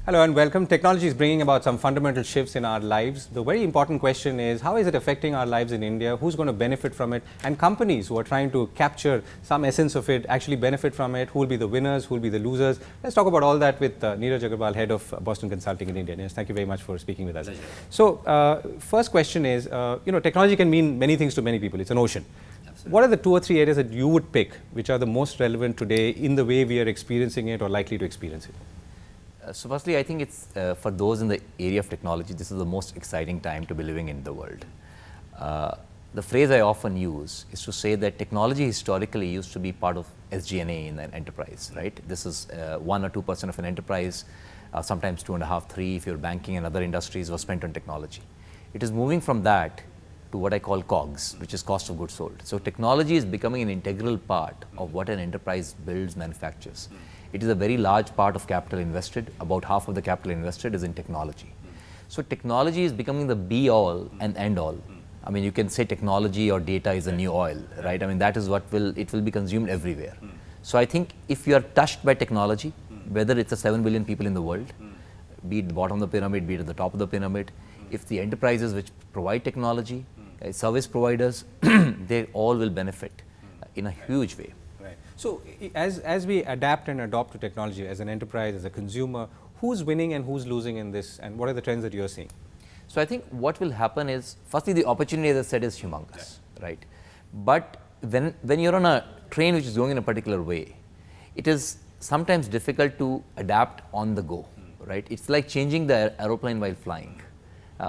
Hello and welcome. Technology is bringing about some fundamental shifts in our lives. The very important question is, how is it affecting our lives in India? Who's going to benefit from it? And companies who are trying to capture some essence of it actually benefit from it. Who will be the winners? Who will be the losers? Let's talk about all that with Neeraj Aggarwal, Head of Boston Consulting in India. Neeraj, thank you very much for speaking with us. Pleasure. So, first question is, technology can mean many things to many people. It's an ocean. Absolutely. What are the 2 or 3 areas that you would pick which are the most relevant today in the way we are experiencing it or likely to experience it? So firstly, I think it's for those in the area of technology, this is the most exciting time to be living in the world. The phrase I often use is to say that technology historically used to be part of SG&A in an enterprise, right? This is 1 or 2% of an enterprise, sometimes 2.5, 3 if you're banking and other industries was spent on technology. It is moving from that to what I call COGS, which is cost of goods sold. So technology is becoming an integral part of what an enterprise builds, manufactures. It is a very large part of capital invested. About half of the capital invested is in technology. So technology is becoming the be all and end all. I mean, you can say technology or data is a new oil, right? I mean, that is what it will be consumed everywhere. So I think if you are touched by technology, whether it's a 7 billion people in the world, be it the bottom of the pyramid, be it at the top of the pyramid, if the enterprises which provide technology, service providers, they all will benefit in a huge way. So, as we adapt and adopt to technology as an enterprise, as a consumer, who's winning and who's losing in this, and what are the trends that you're seeing? So, I think what will happen is, firstly, the opportunity, as I said, is humongous, right? But when you're on a train which is going in a particular way, it is sometimes difficult to adapt on the go, right? It's like changing the aeroplane while flying.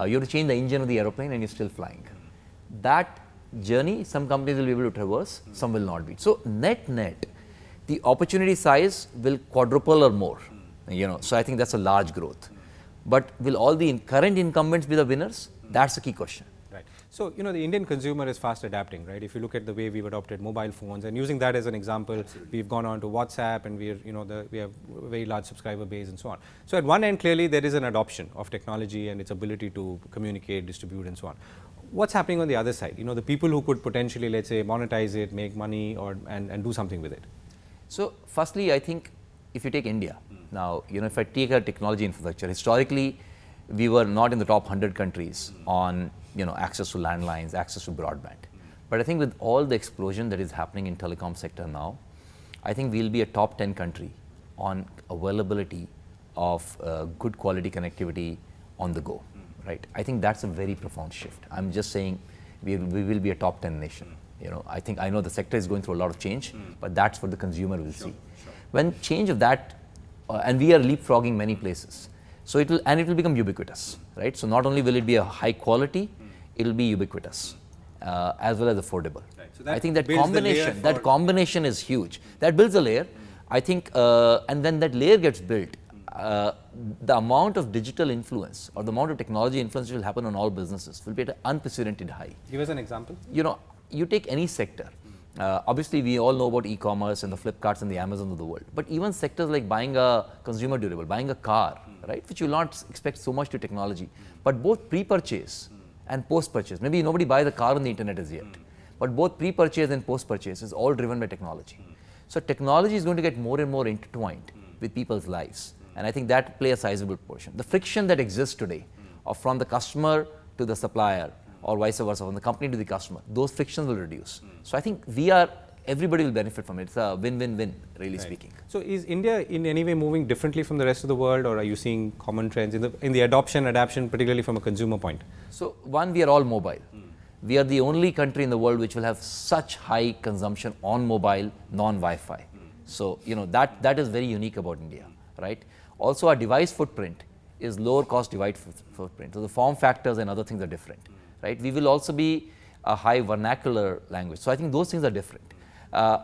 You have to change the engine of the aeroplane and you're still flying. That journey, some companies will be able to traverse, some will not be. So net, the opportunity size will quadruple or more, so I think that's a large growth. But will all the current incumbents be the winners? That's the key question. Right. So, the Indian consumer is fast adapting, right? If you look at the way we've adopted mobile phones and using that as an example, we've gone on to WhatsApp and we have a very large subscriber base and so on. So at one end, clearly there is an adoption of technology and its ability to communicate, distribute and so on. What's happening on the other side? The people who could potentially, let's say, monetize it, make money and do something with it. So firstly, I think if you take India, now, if I take our technology infrastructure, historically, we were not in the top 100 countries on, access to landlines, access to broadband. But I think with all the explosion that is happening in telecom sector now, I think we'll be a top 10 country on availability of good quality connectivity on the go. Right. I think that's a very profound shift. I'm just saying we will be a top 10 nation. I know the sector is going through a lot of change, but that's what the consumer will see. When change of that, and we are leapfrogging many places, so it will become ubiquitous, right? So not only will it be a high quality, it will be ubiquitous, as well as affordable. Right. So I think that combination is huge. That builds a layer. I think, and then that layer gets built. The amount of digital influence or the amount of technology influence which will happen on all businesses will be at an unprecedented high. Give us an example. You take any sector. Obviously, we all know about e-commerce and the Flipkarts and the Amazons of the world. But even sectors like buying a consumer durable, buying a car, right, which you will not expect so much to technology. But both pre-purchase and post-purchase. Maybe nobody buys a car on the internet as yet. But both pre-purchase and post-purchase is all driven by technology. So technology is going to get more and more intertwined with people's lives. And I think that plays a sizable portion. The friction that exists today, from the customer to the supplier, or vice versa, from the company to the customer, those frictions will reduce. So I think everybody will benefit from it. It's a win-win-win, really speaking. So is India in any way moving differently from the rest of the world, or are you seeing common trends in the adaptation, particularly from a consumer point? So one, we are all mobile. We are the only country in the world which will have such high consumption on mobile, non-Wi-Fi. So that is very unique about India, right? Also, our device footprint is lower cost device footprint. So the form factors and other things are different, right? We will also be a high vernacular language. So I think those things are different.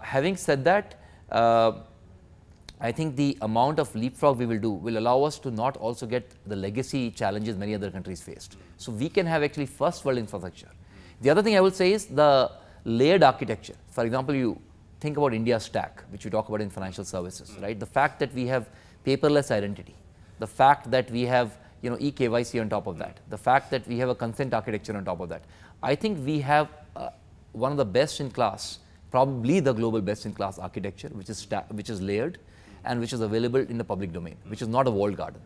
Having said that, I think the amount of leapfrog we will do will allow us to not also get the legacy challenges many other countries faced. So we can have actually first world infrastructure. The other thing I will say is the layered architecture. For example, you think about India's stack, which we talk about in financial services, right? The fact that we have paperless identity, the fact that we have eKYC on top of that, the fact that we have a consent architecture on top of that. I think we have one of the best in class, probably the global best in class architecture, which is layered and which is available in the public domain, which is not a walled garden.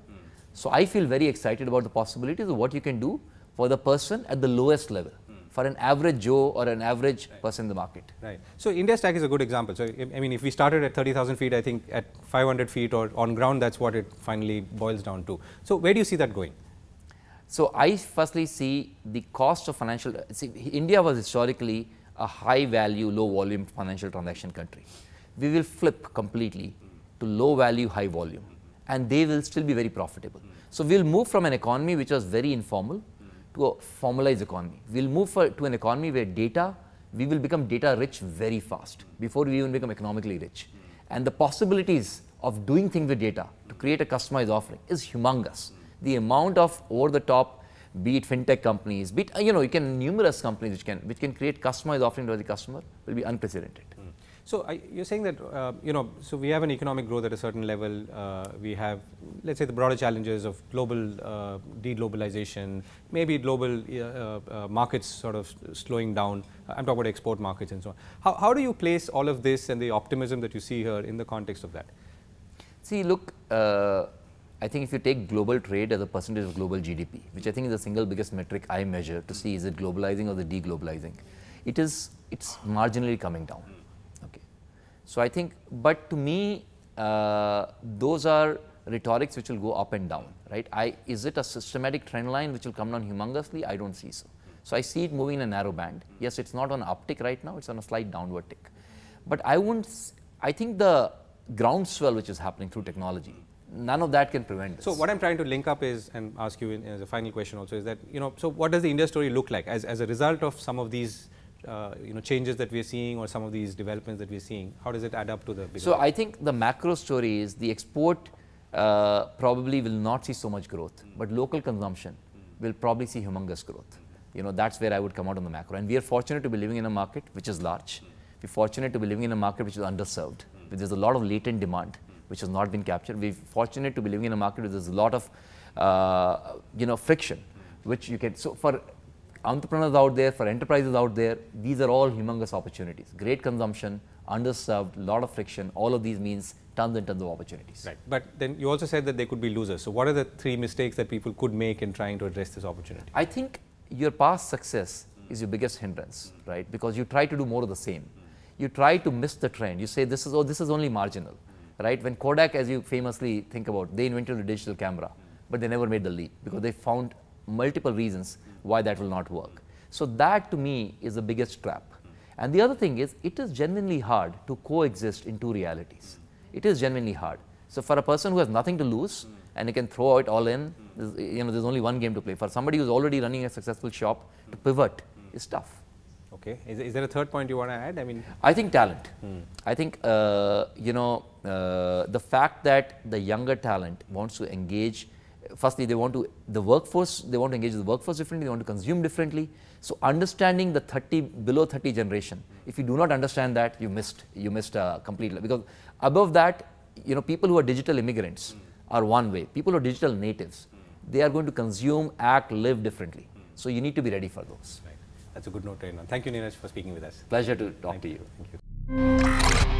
So I feel very excited about the possibilities of what you can do for the person at the lowest level, for an average Joe or an average person in the market. Right. So India Stack is a good example. So I mean, if we started at 30,000 feet, I think at 500 feet or on ground, that's what it finally boils down to. So where do you see that going? So I firstly see the cost of financial, India was historically a high value, low volume financial transaction country. We will flip completely to low value, high volume, and they will still be very profitable. So we'll move from an economy which was very informal to a formalized economy. We'll move to an economy where we will become data rich very fast before we even become economically rich. And the possibilities of doing things with data to create a customized offering is humongous. The amount of over the top, be it fintech companies, be it, you can numerous companies which can create customized offering to the customer will be unprecedented. So you're saying that, so we have an economic growth at a certain level. We have, let's say, the broader challenges of global de-globalization, maybe global markets sort of slowing down. I'm talking about export markets and so on. How do you place all of this and the optimism that you see here in the context of that? See, look, I think if you take global trade as a percentage of global GDP, which I think is the single biggest metric I measure to see is it globalizing or the de-globalizing, it's marginally coming down. Okay. So I think, but to me, those are rhetorics which will go up and down, right? Is it a systematic trend line which will come down humongously? I don't see so. So I see it moving in a narrow band. Yes, it's not on an uptick right now, it's on a slight downward tick. But I think the groundswell which is happening through technology, none of that can prevent this. So what I'm trying to link up is, and ask you as a final question also, is that, so what does the India story look like as a result of some of these changes that we're seeing or some of these developments that we're seeing? How does it add up to the bigger? So I think the macro story is the export probably will not see so much growth, but local consumption will probably see humongous growth. That's where I would come out on the macro. And we are fortunate to be living in a market which is large. We're fortunate to be living in a market which is underserved. There's a lot of latent demand which has not been captured. We're fortunate to be living in a market where there's a lot of friction, which you can. So for entrepreneurs out there, for enterprises out there, these are all humongous opportunities. Great consumption, underserved, a lot of friction. All of these means tons and tons of opportunities. Right. But then you also said that they could be losers. So what are the 3 mistakes that people could make in trying to address this opportunity? I think your past success is your biggest hindrance, right? Because you try to do more of the same. You try to miss the trend. You say this is only marginal, right? When Kodak, as you famously think about, they invented the digital camera, but they never made the leap because they found multiple reasons why that will not work. So that to me is the biggest trap. And the other thing is, it is genuinely hard to coexist in 2 realities. It is genuinely hard. So for a person who has nothing to lose and he can throw it all in, there's only one game to play. For somebody who's already running a successful shop, to pivot is tough. Okay. Is there a third point you want to add? I think talent. I think the fact that the younger talent wants to engage. Firstly, they want to engage the workforce differently. They want to consume differently. So understanding the below 30 generation, if you do not understand that, you missed completely. Because above that, people who are digital immigrants are one way. People who are digital natives, they are going to consume, act, live differently. So you need to be ready for those. Right. That's a good note to end on. Thank you, Neeraj, for speaking with us. Pleasure to talk to you. Thank you.